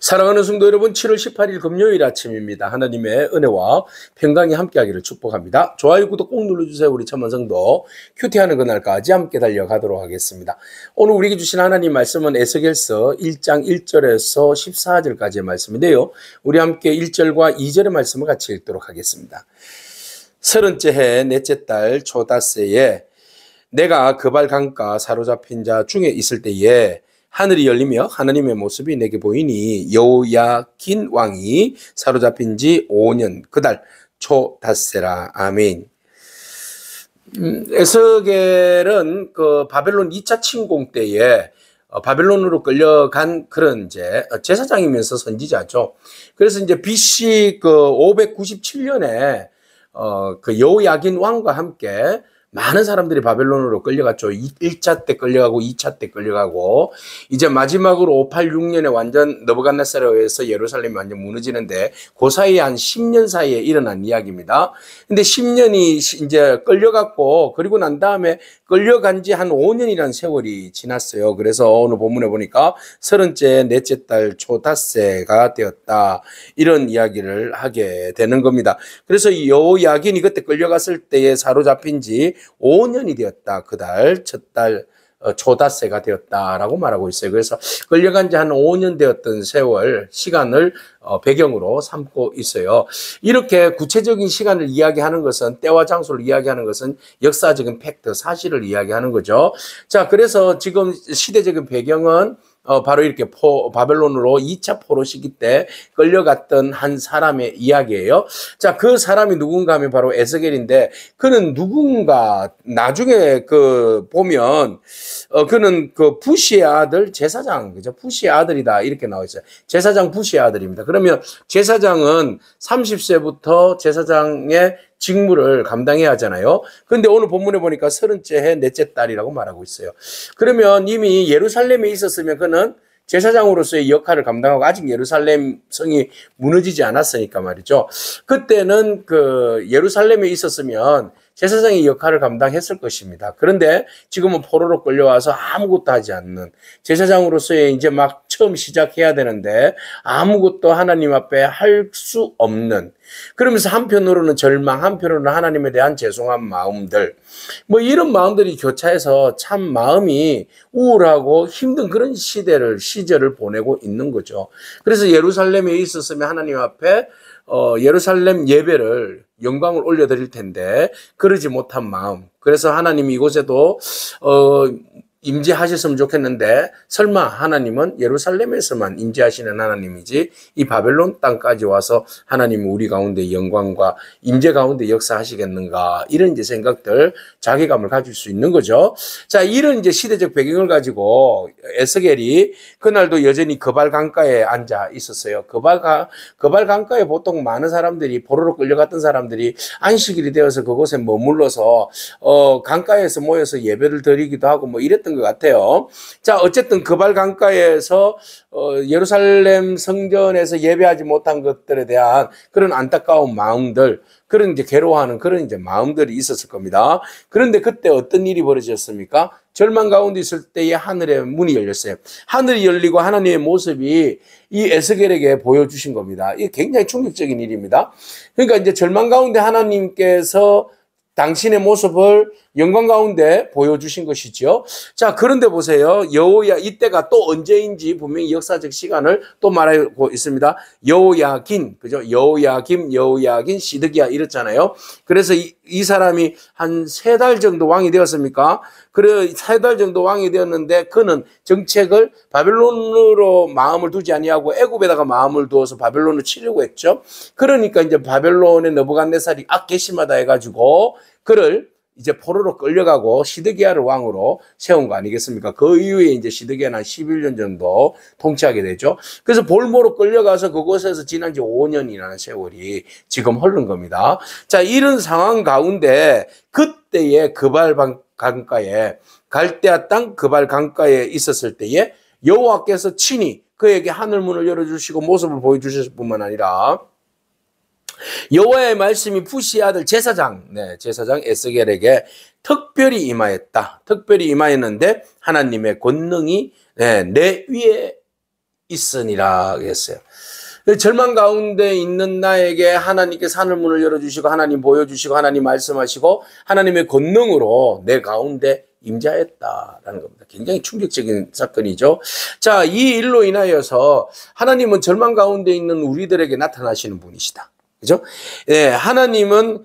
사랑하는 성도 여러분, 7월 18일 금요일 아침입니다. 하나님의 은혜와 평강이 함께하기를 축복합니다. 좋아요, 구독 꼭 눌러주세요. 우리 천만성도 큐티하는 그날까지 함께 달려가도록 하겠습니다. 오늘 우리에게 주신 하나님 말씀은 에스겔서 1장 1절에서 14절까지의 말씀인데요. 우리 함께 1절과 2절의 말씀을 같이 읽도록 하겠습니다. 30째 해 넷째 달 초닷새에 내가 그발 강가 사로잡힌 자 중에 있을 때에 하늘이 열리며 하나님의 모습이 내게 보이니 여호야긴 왕이 사로잡힌 지 5년 그달 초닷새라. 아멘. 에스겔은 그 바벨론 2차 침공 때에 바벨론으로 끌려간 그런 제사장이면서 선지자죠. 그래서 이제 BC 그 597년에 그 여호야긴 왕과 함께 많은 사람들이 바벨론으로 끌려갔죠. 1차 때 끌려가고 2차 때 끌려가고 이제 마지막으로 586년에 완전 느부갓네살에 의해서 예루살렘이 완전 무너지는데 그 사이에 한 10년 사이에 일어난 이야기입니다. 근데 10년이 이제 끌려갔고 그리고 난 다음에 끌려간 지 한 5년이라는 세월이 지났어요. 그래서 오늘 본문에 보니까 30째 넷째 달 초닷새가 되었다. 이런 이야기를 하게 되는 겁니다. 그래서 여호야긴이 그때 끌려갔을 때에 사로잡힌 지 5년이 되었다. 그달 첫 달 초닷새가 되었다라고 말하고 있어요. 그래서 끌려간 지 한 5년 되었던 세월 시간을 배경으로 삼고 있어요. 이렇게 구체적인 시간을 이야기하는 것은 때와 장소를 이야기하는 것은 역사적인 팩트, 사실을 이야기하는 거죠. 자, 그래서 지금 시대적인 배경은 바로 이렇게 바벨론으로 2차 포로 시기 때 끌려갔던 한 사람의 이야기예요. 자, 그 사람이 누군가 하면 바로 에스겔인데 그는 누군가 나중에 보면 그는 그 부시의 아들 제사장, 그죠? 부시의 아들이다 이렇게 나와 있어요. 제사장 부시의 아들입니다. 그러면 제사장은 30세부터 제사장의 직무를 감당해야 하잖아요. 그런데 오늘 본문에 보니까 30째 해 넷째 달이라고 말하고 있어요. 그러면 이미 예루살렘에 있었으면 그는 제사장으로서의 역할을 감당하고 아직 예루살렘 성이 무너지지 않았으니까 말이죠. 그때는 그 예루살렘에 있었으면 제사장의 역할을 감당했을 것입니다. 그런데 지금은 포로로 끌려와서 아무것도 하지 않는 제사장으로서의 이제 막 처음 시작해야 되는데 아무것도 하나님 앞에 할 수 없는, 그러면서 한편으로는 절망, 한편으로는 하나님에 대한 죄송한 마음들, 뭐 이런 마음들이 교차해서 참 마음이 우울하고 힘든 그런 시절을 보내고 있는 거죠. 그래서 예루살렘에 있었으면 하나님 앞에 예루살렘 예배를 영광을 올려드릴 텐데 그러지 못한 마음. 그래서 하나님이 이곳에도 임재하셨으면 좋겠는데 설마 하나님은 예루살렘에서만 임재하시는 하나님이지 이 바벨론 땅까지 와서 하나님이 우리 가운데 영광과 임재 가운데 역사하시겠는가, 이런 이제 생각들, 자괴감을 가질 수 있는 거죠. 자, 이런 이제 시대적 배경을 가지고 에스겔이 그날도 여전히 그발 강가에 앉아 있었어요. 그발 강가에 보통 많은 사람들이, 포로로 끌려갔던 사람들이 안식일이 되어서 그곳에 머물러서 강가에서 모여서 예배를 드리기도 하고 뭐 이랬던 것 같아요. 자, 어쨌든 그발 강가에서 예루살렘 성전에서 예배하지 못한 것들에 대한 그런 안타까운 마음들, 그런 이제 괴로워하는 그런 이제 마음들이 있었을 겁니다. 그런데 그때 어떤 일이 벌어졌습니까? 절망 가운데 있을 때에 하늘의 문이 열렸어요. 하늘이 열리고 하나님의 모습이 이 에스겔에게 보여주신 겁니다. 이게 굉장히 충격적인 일입니다. 그러니까 이제 절망 가운데 하나님께서 당신의 모습을 영광 가운데 보여주신 것이죠. 자, 그런데 보세요. 이때가 또 언제인지 분명히 역사적 시간을 또 말하고 있습니다. 여호야긴, 그죠? 여호야긴, 시드기야 이랬잖아요. 그래서 이 사람이 한 3달 정도 왕이 되었습니까? 그래, 3달 정도 왕이 되었는데 그는 정책을 바벨론으로 마음을 두지 아니하고 애굽에다가 마음을 두어서 바벨론을 치려고 했죠. 그러니까 이제 바벨론의 느부갓네살이 괘씸하다 해가지고 그를 이제 포로로 끌려가고 시드기야를 왕으로 세운 거 아니겠습니까? 그 이후에 이제 시드기야는 한 11년 정도 통치하게 되죠. 그래서 볼모로 끌려가서 그곳에서 지난 지 5년이라는 세월이 지금 흐른 겁니다. 자, 이런 상황 가운데 그때의 그발 강가에, 갈대아 땅 그발 강가에 있었을 때에 여호와께서 친히 그에게 하늘문을 열어주시고 모습을 보여주셨을 뿐만 아니라 여호와의 말씀이 부시의 아들 제사장 에스겔에게 특별히 임하였다. 특별히 임하였는데 하나님의 권능이 내 위에 있으니라 했어요. 절망 가운데 있는 나에게 하나님께서 하늘문을 열어주시고 하나님 보여주시고 하나님 말씀하시고 하나님의 권능으로 내 가운데 임재했다라는 겁니다. 굉장히 충격적인 사건이죠. 자, 이 일로 인하여서 하나님은 절망 가운데 있는 우리들에게 나타나시는 분이시다. 그죠? 예, 하나님은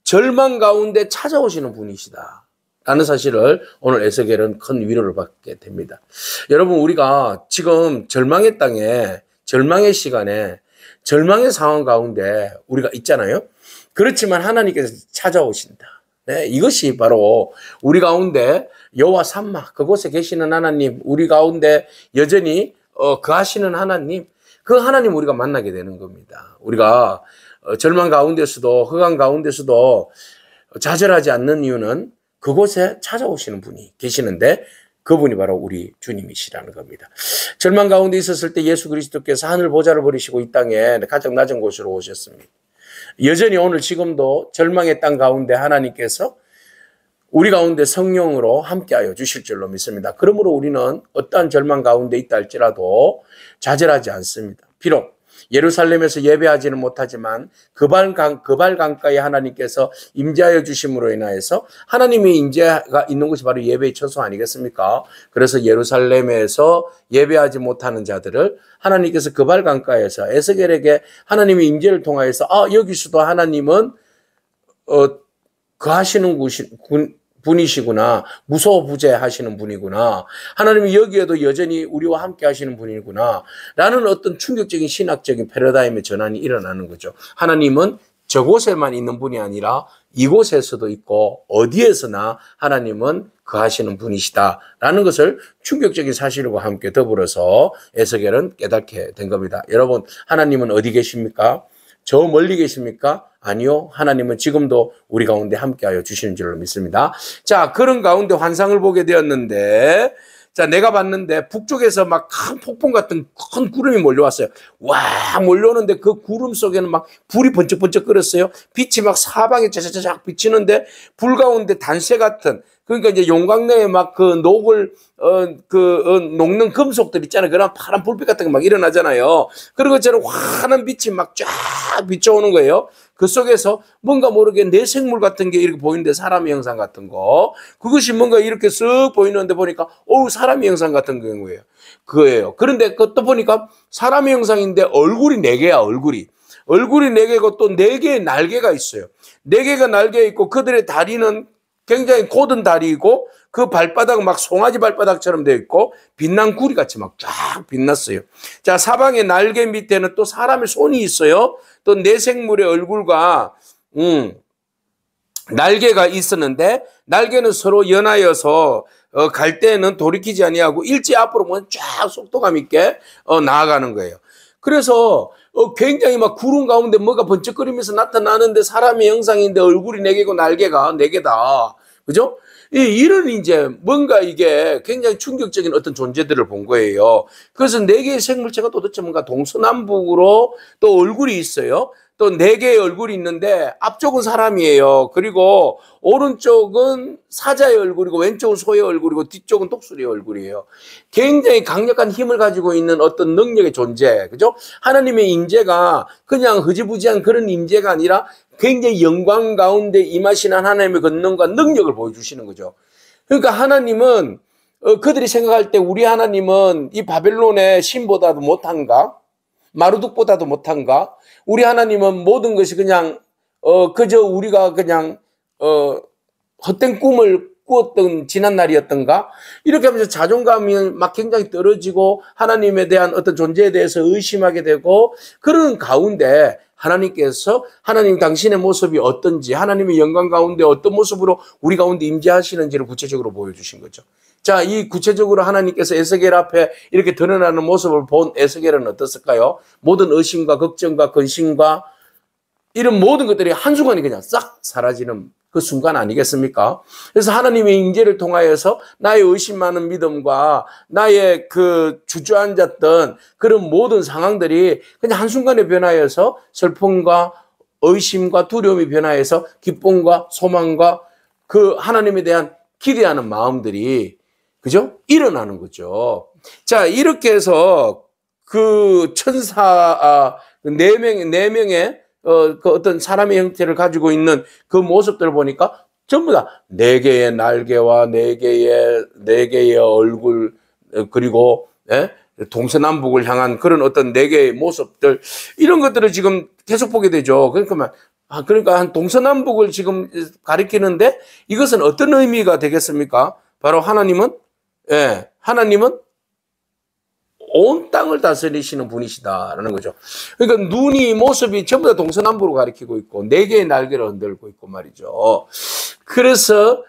절망 가운데 찾아오시는 분이시다. 라는 사실을 오늘 에스겔은 큰 위로를 받게 됩니다. 여러분, 우리가 지금 절망의 땅에, 절망의 시간에, 절망의 상황 가운데 우리가 있잖아요. 그렇지만 하나님께서 찾아오신다. 네, 이것이 바로 우리 가운데 여호와 삼마, 그곳에 계시는 하나님, 우리 가운데 여전히 거하시는 하나님, 그 하나님 우리가 만나게 되는 겁니다. 우리가 절망 가운데서도, 흑암 가운데서도 좌절하지 않는 이유는 그곳에 찾아오시는 분이 계시는데 그분이 바로 우리 주님이시라는 겁니다. 절망 가운데 있었을 때 예수 그리스도께서 하늘 보좌를 버리시고 이 땅에 가장 낮은 곳으로 오셨습니다. 여전히 오늘 지금도 절망의 땅 가운데 하나님께서 우리 가운데 성령으로 함께하여 주실 줄로 믿습니다. 그러므로 우리는 어떠한 절망 가운데 있다 할지라도 좌절하지 않습니다. 비록 예루살렘에서 예배하지는 못하지만 그발 강가에 하나님께서 임재하여 주심으로 인하여서 하나님의 임재가 있는 곳이 바로 예배의 처소 아니겠습니까? 그래서 예루살렘에서 예배하지 못하는 자들을 하나님께서 그발 강가에서 에스겔에게 하나님의 임재를 통하여서 여기서도 하나님은 거하시는 분이시구나. 무소부재하시는 분이구나. 하나님이 여기에도 여전히 우리와 함께 하시는 분이구나. 라는 어떤 충격적인 신학적인 패러다임의 전환이 일어나는 거죠. 하나님은 저곳에만 있는 분이 아니라 이곳에서도 있고 어디에서나 하나님은 거하시는 분이시다. 라는 것을 충격적인 사실과 함께 더불어서 에스겔은 깨닫게 된 겁니다. 여러분, 하나님은 어디 계십니까? 저 멀리 계십니까? 아니요. 하나님은 지금도 우리 가운데 함께하여 주시는 줄로 믿습니다. 자, 그런 가운데 환상을 보게 되었는데, 자, 내가 봤는데 북쪽에서 막 큰 폭풍 같은 큰 구름이 몰려왔어요. 와, 몰려오는데 그 구름 속에는 막 불이 번쩍번쩍 끓었어요. 빛이 막 사방에 자자자작 비치는데 불 가운데 단쇠 같은, 그러니까 이제 용광로에 막 그 녹는 금속들 있잖아요. 그런 파란 불빛 같은 거 막 일어나잖아요. 그런 것처럼 환한 빛이 막 쫙 비춰오는 거예요. 그 속에서 뭔가 모르게 내생물 같은 게 이렇게 보이는데 사람의 형상 같은 거. 그것이 뭔가 이렇게 쓱 보이는데 보니까, 사람의 형상 같은 경우예요. 그거예요. 그런데 또 보니까 사람의 형상인데 얼굴이 4개야, 얼굴이. 얼굴이 4개고 또 4개의 날개가 있어요. 4개가 날개 있고 그들의 다리는 굉장히 곧은 다리이고 그 발바닥은 막 송아지 발바닥처럼 되어 있고 빛난 구리같이 막 쫙 빛났어요. 자, 사방의 날개 밑에는 또 사람의 손이 있어요. 또 내생물의 얼굴과 날개가 있었는데 날개는 서로 연하여서 갈 때는 돌이키지 아니하고 일제 앞으로 보면 쫙 속도감 있게 나아가는 거예요. 그래서 굉장히 막 구름 가운데 뭐가 번쩍거리면서 나타나는데 사람의 형상인데 얼굴이 4개고 날개가 4개다. 그죠? 이런 이제 뭔가 이게 굉장히 충격적인 어떤 존재들을 본 거예요. 그래서 4개의 생물체가 도대체 뭔가 동서남북으로 또 얼굴이 있어요. 또 4개의 얼굴이 있는데 앞쪽은 사람이에요. 그리고 오른쪽은 사자의 얼굴이고 왼쪽은 소의 얼굴이고 뒤쪽은 독수리의 얼굴이에요. 굉장히 강력한 힘을 가지고 있는 어떤 능력의 존재. 그죠? 하나님의 임재가 그냥 흐지부지한 그런 임재가 아니라 굉장히 영광 가운데 임하시는 하나님의 권능과 능력을 보여주시는 거죠. 그러니까 하나님은 그들이 생각할 때 우리 하나님은 이 바벨론의 신보다도 못한가? 마루둑보다도 못한가? 우리 하나님은 모든 것이 그냥 그저 우리가 그냥 헛된 꿈을 꾸었던 지난 날이었던가? 이렇게 하면서 자존감이 막 굉장히 떨어지고 하나님에 대한 어떤 존재에 대해서 의심하게 되고 그런 가운데 하나님께서 하나님 당신의 모습이 어떤지 하나님의 영광 가운데 어떤 모습으로 우리 가운데 임재하시는지를 구체적으로 보여주신 거죠. 자, 이 구체적으로 하나님께서 에스겔 앞에 이렇게 드러나는 모습을 본 에스겔은 어떻을까요? 모든 의심과 걱정과 근심과 이런 모든 것들이 한순간에 그냥 싹 사라지는 그 순간 아니겠습니까? 그래서 하나님의 임재를 통하여서 나의 의심 많은 믿음과 나의 그 주저앉았던 그런 모든 상황들이 그냥 한순간에 변하여서 슬픔과 의심과 두려움이 변하여서 기쁨과 소망과 그 하나님에 대한 기대하는 마음들이 그죠? 일어나는 거죠. 자, 이렇게 해서 그 천사, 네 명의, 그 어떤 사람의 형태를 가지고 있는 그 모습들을 보니까 전부 다 네 개의 날개와 네 개의 얼굴, 그리고, 예? 동서남북을 향한 그런 어떤 네 개의 모습들, 이런 것들을 지금 계속 보게 되죠. 그러니까 한 동서남북을 지금 가리키는데 이것은 어떤 의미가 되겠습니까? 바로 하나님은, 예, 하나님은 온 땅을 다스리시는 분이시다라는 거죠. 그러니까 눈이, 모습이 전부 다 동서남북으로 가리키고 있고 네 개의 날개를 흔들고 있고 말이죠. 그래서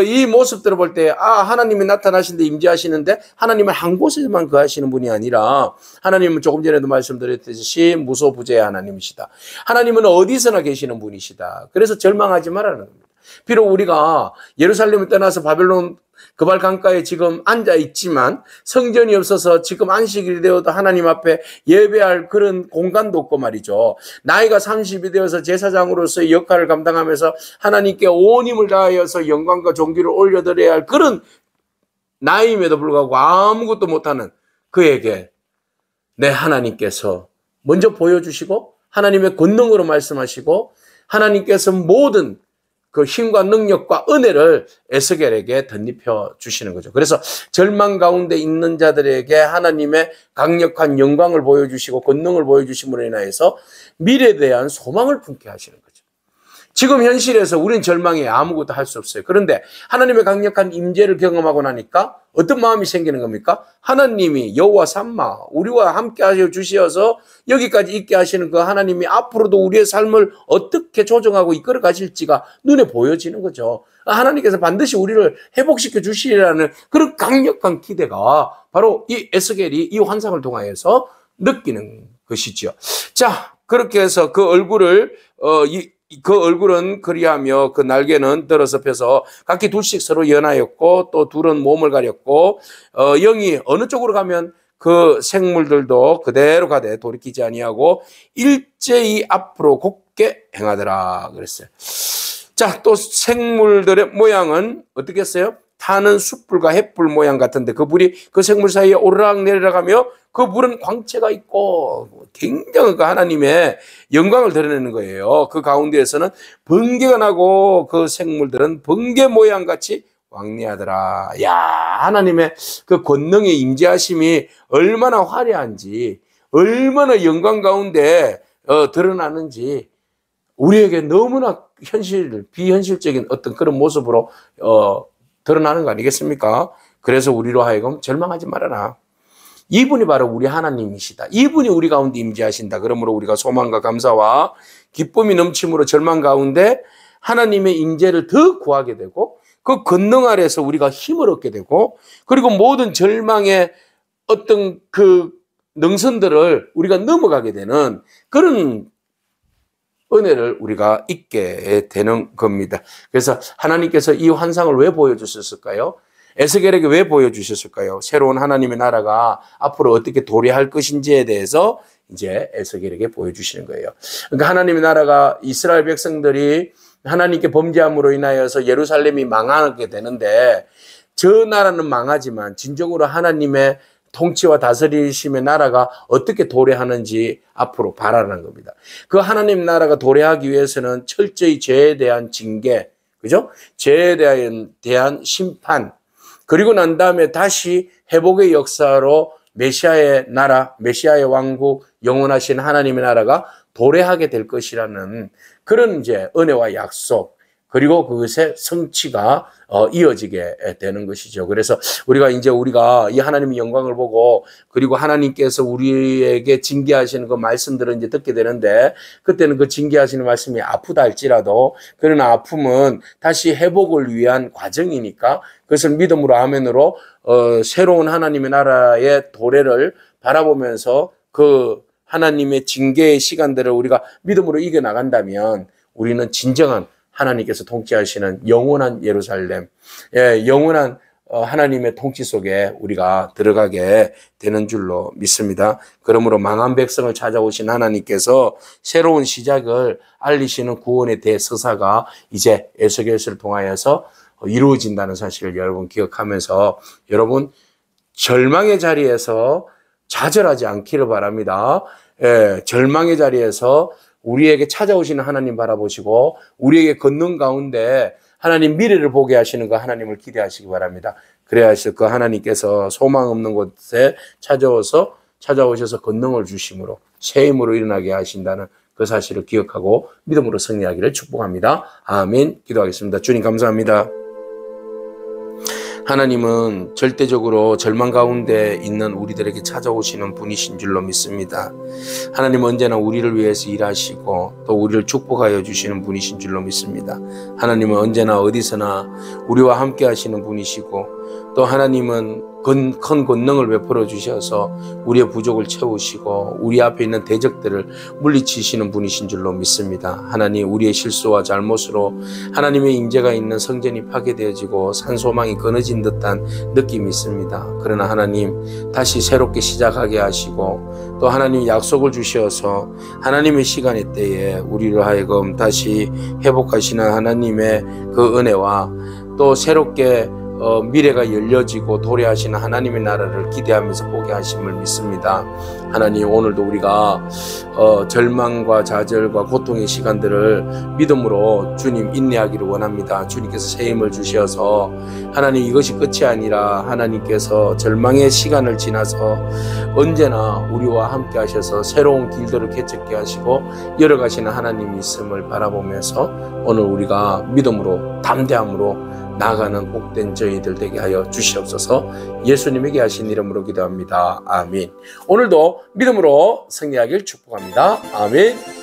이 모습들을 볼 때 하나님이 나타나시는데 임재하시는데 하나님은 한 곳에만 거하시는 분이 아니라 하나님은 조금 전에도 말씀드렸듯이 무소부재의 하나님이시다. 하나님은 어디서나 계시는 분이시다. 그래서 절망하지 말라는 겁니다. 비록 우리가 예루살렘을 떠나서 바벨론 그발 강가에 지금 앉아 있지만 성전이 없어서 지금 안식일이 되어도 하나님 앞에 예배할 그런 공간도 없고 말이죠. 나이가 30이 되어서 제사장으로서의 역할을 감당하면서 하나님께 온 힘을 다하여서 영광과 존귀를 올려드려야 할 그런 나이임에도 불구하고 아무것도 못하는 그에게 내 하나님께서 먼저 보여주시고 하나님의 권능으로 말씀하시고 하나님께서 모든 그 힘과 능력과 은혜를 에스겔에게 덧입혀 주시는 거죠. 그래서 절망 가운데 있는 자들에게 하나님의 강력한 영광을 보여주시고 권능을 보여주심으로 인하여서 미래에 대한 소망을 품게 하시는 거죠. 지금 현실에서 우리는 절망에 아무것도 할 수 없어요. 그런데 하나님의 강력한 임재를 경험하고 나니까 어떤 마음이 생기는 겁니까? 하나님이 여호와 삼마 우리와 함께 하여 주시어서 여기까지 있게 하시는 그 하나님이 앞으로도 우리의 삶을 어떻게 조정하고 이끌어 가실지가 눈에 보여지는 거죠. 하나님께서 반드시 우리를 회복시켜 주시리라는 그런 강력한 기대가 바로 이 에스겔이 이 환상을 통하여서 느끼는 것이죠. 자, 그렇게 해서 그 얼굴을 그 얼굴은 그리하며 그 날개는 들어서 펴서 각기 둘씩 서로 연하였고 또 둘은 몸을 가렸고 영이 어느 쪽으로 가면 그 생물들도 그대로 가되 돌이키지 아니하고 일제히 앞으로 곱게 행하더라 그랬어요. 자, 또 생물들의 모양은 어떻게 했어요? 타는 숯불과 햇불 모양 같은데 그 불이 그 생물 사이에 오르락 내리락 하며 그 불은 광채가 있고 굉장한 그 하나님의 영광을 드러내는 거예요. 그 가운데에서는 번개가 나고 그 생물들은 번개 모양같이 왕래하더라. 야, 하나님의 그 권능의 임재하심이 얼마나 화려한지 얼마나 영광 가운데 드러나는지 우리에게 너무나 비현실적인 어떤 그런 모습으로 드러나는 거 아니겠습니까? 그래서 우리로 하여금 절망하지 말아라. 이분이 바로 우리 하나님이시다. 이분이 우리 가운데 임재하신다. 그러므로 우리가 소망과 감사와 기쁨이 넘침으로 절망 가운데 하나님의 임재를 더 구하게 되고 그 권능 아래서 우리가 힘을 얻게 되고 그리고 모든 절망의 어떤 그 능선들을 우리가 넘어가게 되는 그런 은혜를 우리가 잊게 되는 겁니다. 그래서 하나님께서 이 환상을 왜 보여주셨을까요? 에스겔에게 왜 보여주셨을까요? 새로운 하나님의 나라가 앞으로 어떻게 도래할 것인지에 대해서 이제 에스겔에게 보여주시는 거예요. 그러니까 하나님의 나라가 이스라엘 백성들이 하나님께 범죄함으로 인하여서 예루살렘이 망하게 되는데 저 나라는 망하지만 진정으로 하나님의 통치와 다스리심의 나라가 어떻게 도래하는지 앞으로 바라는 겁니다. 그 하나님 나라가 도래하기 위해서는 철저히 죄에 대한 징계, 그죠? 죄에 대한 심판, 그리고 난 다음에 다시 회복의 역사로 메시아의 나라, 메시아의 왕국, 영원하신 하나님의 나라가 도래하게 될 것이라는 그런 이제 은혜와 약속, 그리고 그것의 성취가 이어지게 되는 것이죠. 그래서 우리가 이 하나님의 영광을 보고 그리고 하나님께서 우리에게 징계하시는 그 말씀들을 이제 듣게 되는데 그때는 그 징계하시는 말씀이 아프다 할지라도 그러나 아픔은 다시 회복을 위한 과정이니까 그것을 믿음으로 아멘으로 새로운 하나님의 나라의 도래를 바라보면서 그 하나님의 징계의 시간들을 우리가 믿음으로 이겨나간다면 우리는 진정한 하나님께서 통치하시는 영원한 예루살렘, 영원한 하나님의 통치 속에 우리가 들어가게 되는 줄로 믿습니다. 그러므로 망한 백성을 찾아오신 하나님께서 새로운 시작을 알리시는 구원의 대서사가 이제 에스겔서를 통하여서 이루어진다는 사실을 여러분 기억하면서 여러분 절망의 자리에서 좌절하지 않기를 바랍니다. 예, 절망의 자리에서 우리에게 찾아오시는 하나님 바라보시고 우리에게 걷는 가운데 하나님 미래를 보게 하시는 그 하나님을 기대하시기 바랍니다. 그래야 그 하나님께서 소망 없는 곳에 찾아오셔서 권능을 주심으로 새 힘으로 일어나게 하신다는 그 사실을 기억하고 믿음으로 승리하기를 축복합니다. 아멘. 기도하겠습니다. 주님 감사합니다. 하나님은 절대적으로 절망 가운데 있는 우리들에게 찾아오시는 분이신 줄로 믿습니다. 하나님은 언제나 우리를 위해서 일하시고 또 우리를 축복하여 주시는 분이신 줄로 믿습니다. 하나님은 언제나 어디서나 우리와 함께 하시는 분이시고 또 하나님은 큰 권능을 베풀어 주셔서 우리의 부족을 채우시고 우리 앞에 있는 대적들을 물리치시는 분이신 줄로 믿습니다. 하나님, 우리의 실수와 잘못으로 하나님의 임재가 있는 성전이 파괴되어지고 산소망이 끊어진 듯한 느낌이 있습니다. 그러나 하나님, 다시 새롭게 시작하게 하시고 또 하나님 약속을 주셔서 하나님의 시간의 때에 우리를 하여금 다시 회복하시는 하나님의 그 은혜와 또 새롭게 미래가 열려지고 도래하시는 하나님의 나라를 기대하면서 보게 하심을 믿습니다. 하나님, 오늘도 우리가 절망과 좌절과 고통의 시간들을 믿음으로 주님 인내하기를 원합니다. 주님께서 새 힘을 주셔서 하나님, 이것이 끝이 아니라 하나님께서 절망의 시간을 지나서 언제나 우리와 함께 하셔서 새로운 길들을 개척게 하시고 열어가시는 하나님이 있음을 바라보면서 오늘 우리가 믿음으로 담대함으로 나아가는 복된 저희들 되게 하여 주시옵소서. 예수님에게 하신 이름으로 기도합니다. 아멘. 오늘도 믿음으로 승리하길 축복합니다. 아멘.